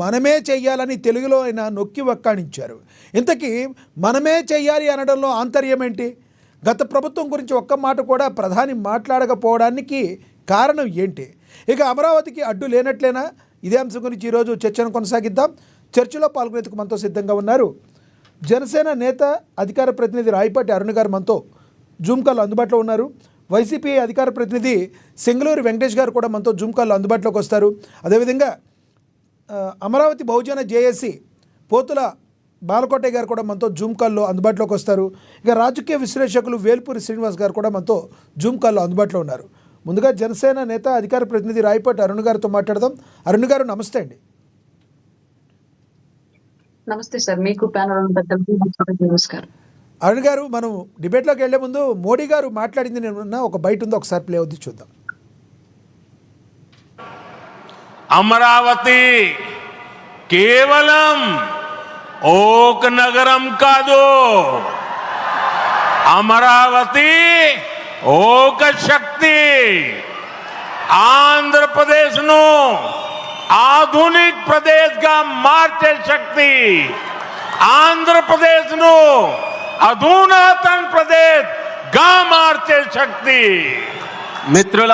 మనమే చెయ్యాలని తెలుగులో ఆయన నొక్కి వక్కాణించారు. ఇంతకీ మనమే చెయ్యాలి అనడంలో ఆంతర్యం ఏంటి? గత ప్రభుత్వం గురించి ఒక్క మాట కూడా ప్రధాని మాట్లాడకపోవడానికి కారణం ఏంటి? ఇక అమరావతికి అడ్డు లేనట్లేనా? ఇదే అంశం గురించి ఈరోజు చర్చను కొనసాగిద్దాం. చర్చలో పాల్గొనేందుకు మనతో సిద్ధంగా ఉన్నారు జనసేన నేత అధికార ప్రతినిధి రాయపాటి అరుణ్ గారు మనతో జూమ్ కాల్లో అందుబాటులో ఉన్నారు. వైసీపీ అధికార ప్రతినిధి సింగళూరు వెంకటేష్ గారు కూడా మనతో జూమ్ కాల్లో అందుబాటులోకి వస్తారు. అదేవిధంగా అమరావతి బహుజన జేఏసీ పోతుల బాలకోటయ్య గారు కూడా మనతో జూమ్ కాల్లో అందుబాటులోకి వస్తారు. ఇక రాజకీయ విశ్లేషకులు వేల్పూరి శ్రీనివాస్ గారు కూడా మనతో జూమ్ కాల్లో అందుబాటులో ఉన్నారు. ముందుగా జనసేన నేత అధికార ప్రతినిధి రాయపాటి అరుణ్ గారితో మాట్లాడదాం. అరుణ్ గారు నమస్తే అండి. నమస్తే సార్, మీకు ప్యానల్ నమస్కారం. అరుణ్ గారు, మనం డిబేట్లోకి వెళ్లే ముందు మోడీ గారు మాట్లాడింది నేను ఒక బయట ఉందో ఒకసారి ప్లే అవుద్ది చూద్దాం. అమరావతి కేవలం ఓక నగరం కాదు, అమరావతి ఓక శక్తి. ఆంధ్రప్రదేశ్ ను ఆధునిक प्रदेश గా మార్చే శక్తి, ఆంధ్రప్రదేశ్ ను అధునాతన ప్రదేశ్ గా మార్చే శక్తి. మిత్రుల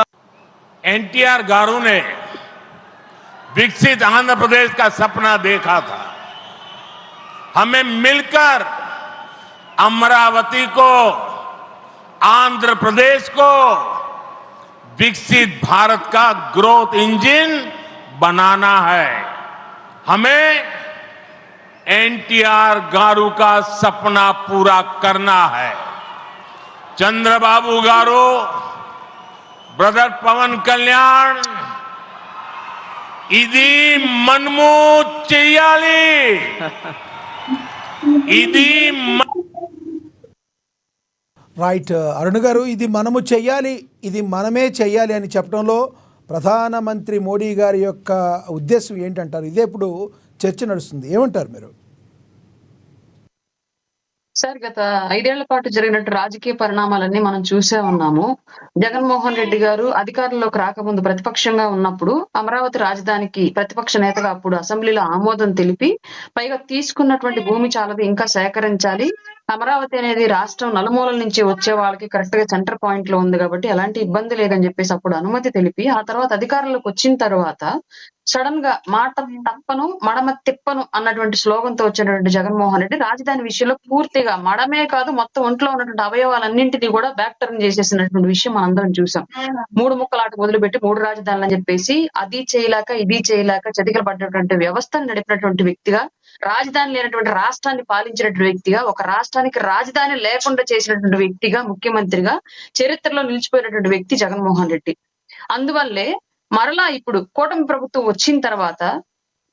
ఎన్టీఆర్ గారు ने विकसित आंध्र प्रदेश का सपना देखा था. हमें मिलकर अमरावती को, आंध्र प्रदेश को विकसित भारत का ग्रोथ इंजन बनाना है. हमें एनटीआर गारू का सपना पूरा करना है. चंद्रबाबू गारू, ब्रदर पवन कल्याण, ఇది మనము చెయ్యాలి. ఇది రైట్ అరుణ్ గారు, ఇది మనము చెయ్యాలి, ఇది మనమే చెయ్యాలి అని చెప్పడంలో ప్రధానమంత్రి మోడీ గారి యొక్క ఉద్దేశం ఏంటంటారు? ఇదే ఇప్పుడు చర్చ నడుస్తుంది, ఏమంటారు మీరు? సార్, గత 5 ఏళ్ల పాటు జరిగినట్టు రాజకీయ పరిణామాలన్నీ మనం చూసే ఉన్నాము. జగన్మోహన్ రెడ్డి గారు అధికారంలోకి రాకముందు ప్రతిపక్షంగా ఉన్నప్పుడు అమరావతి రాజధానికి ప్రతిపక్ష నేతగా అప్పుడు అసెంబ్లీలో ఆమోదం తెలిపి, పైగా తీసుకున్నటువంటి భూమి చాలదు, ఇంకా సేకరించాలి, అమరావతి అనేది రాష్ట్రం నలుమూలల నుంచి వచ్చే వాళ్ళకి కరెక్ట్ గా సెంటర్ పాయింట్ లో ఉంది కాబట్టి ఎలాంటి ఇబ్బంది లేదని చెప్పేసి అప్పుడు అనుమతి తెలిపి, ఆ తర్వాత అధికారంలోకి వచ్చిన తర్వాత సడన్ గా మాట తప్పను మడమ తిప్పను అన్నటువంటి స్లోగన్ తో వచ్చినటువంటి జగన్మోహన్ రెడ్డి రాజధాని విషయంలో పూర్తిగా మడమే కాదు మొత్తం ఒంట్లో ఉన్నటువంటి అవయవాలన్నింటినీ కూడా బ్యాక్ టర్న్ చేసేసినటువంటి విషయం మనందరం చూసాం. 3 ముక్కలాట మొదలుపెట్టి 3 రాజధానులు అని చెప్పేసి అది చేయలేక ఇది చేయలేక చతికిల పడ్డటువంటి వ్యవస్థను నడిపినటువంటి వ్యక్తిగా, రాజధాని లేనటువంటి రాష్ట్రాన్ని పాలించినటువంటి వ్యక్తిగా, ఒక రాష్ట్రానికి రాజధాని లేకుండా చేసినటువంటి వ్యక్తిగా, ముఖ్యమంత్రిగా చరిత్రలో నిలిచిపోయినటువంటి వ్యక్తి జగన్మోహన్ రెడ్డి. అందువల్లే మరలా ఇప్పుడు కూటమి ప్రభుత్వం వచ్చిన తర్వాత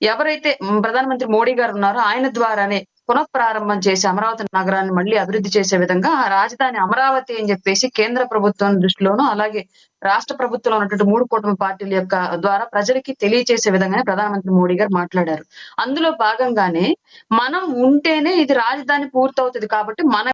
ఎవరైతే ప్రధానమంత్రి మోడీ గారు ఉన్నారో ఆయన ద్వారానే పునఃప్రారంభం చేసి అమరావతి నగరాన్ని మళ్ళీ అభివృద్ధి చేసే విధంగా ఆ రాజధాని అమరావతి అని చెప్పేసి కేంద్ర ప్రభుత్వం దృష్టిలోనూ అలాగే రాష్ట్ర ప్రభుత్వంలో ఉన్నటువంటి 3 కూటమి పార్టీల యొక్క ద్వారా ప్రజలకి తెలియజేసే విధంగానే ప్రధానమంత్రి మోడీ గారు మాట్లాడారు. అందులో భాగంగానే మనం ఉంటేనే ఇది రాజధాని పూర్తవుతుంది కాబట్టి మన